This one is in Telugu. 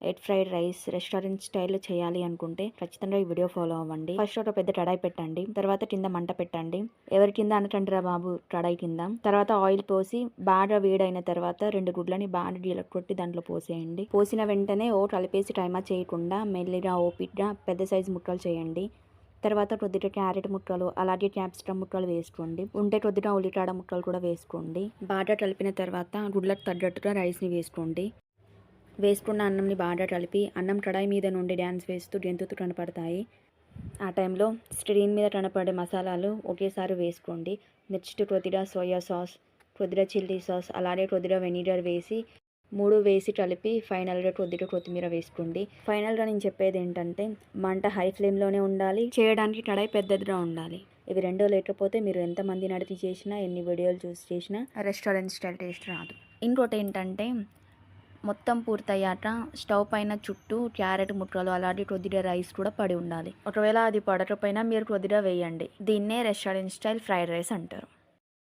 ఎగ్ ఫ్రైడ్ రైస్ రెస్టారెంట్ స్టైల్లో చేయాలి అనుకుంటే ఖచ్చితంగా ఈ వీడియో ఫాలో అవ్వండి. ఫస్ట్ ఒక పెద్ద కడాయి పెట్టండి. తర్వాత కింద మంట పెట్టండి. ఎవరి కింద అనకండి రా బాబు కడాయి కింద. తర్వాత ఆయిల్ పోసి బాగా వేడైన తర్వాత 2 గుడ్లని బాగా కొట్టి దాంట్లో పోసేయండి. పోసిన వెంటనే కలిపేసి టైమా చేయకుండా మెల్లిగా ఓపిక్గా పెద్ద సైజు ముక్కలు చేయండి. తర్వాత కొద్దిగా క్యారెట్ ముక్కలు అలాగే క్యాప్సికమ్ ముక్కలు వేసుకోండి. ఉంటే కొద్దిగా ఉల్లిగడ్డ ముక్కలు కూడా వేసుకోండి. బాగా కలిపిన తర్వాత గుడ్లకు తగ్గట్టుగా రైస్ని వేసుకోండి. వేసుకున్న అన్నంని బాగా కలిపి అన్నం కడాయి మీద నుండి డ్యాన్స్ వేస్తూ గెంతుతూ కనపడతాయి. ఆ టైంలో స్క్రీన్ మీద కనపడే మసాలాలు ఒకేసారి వేసుకోండి. నెక్స్ట్ కొద్దిగా సోయా సాస్, కొద్దిగా చిల్లీ సాస్ అలాగే కొద్దిగా వెనిగర్ వేసి 3 వేసి కలిపి ఫైనల్గా కొద్దిగా కొత్తిమీర వేసుకోండి. ఫైనల్గా నేను చెప్పేది ఏంటంటే మంట హై ఫ్లేమ్లోనే ఉండాలి. చేయడానికి కడాయి పెద్దదిగా ఉండాలి. ఇవి రెండో లేకపోతే మీరు ఎంతమందిని అడిగి చేసినా ఎన్ని వీడియోలు చూసి చేసినా రెస్టారెంట్ స్టైల్ టేస్ట్ రాదు. ఇంకోటి ఏంటంటే మొత్తం పూర్తయ్యాక స్టవ్ పైన చుట్టూ క్యారెట్ ముక్కలు అలాగే కొద్దిగా రైస్ కూడా పడి ఉండాలి. ఒకవేళ అది పడకపోయినా మీరు కొద్దిగా వేయండి. దీన్నే రెస్టారెంట్ స్టైల్ ఫ్రైడ్ రైస్ అంటారు.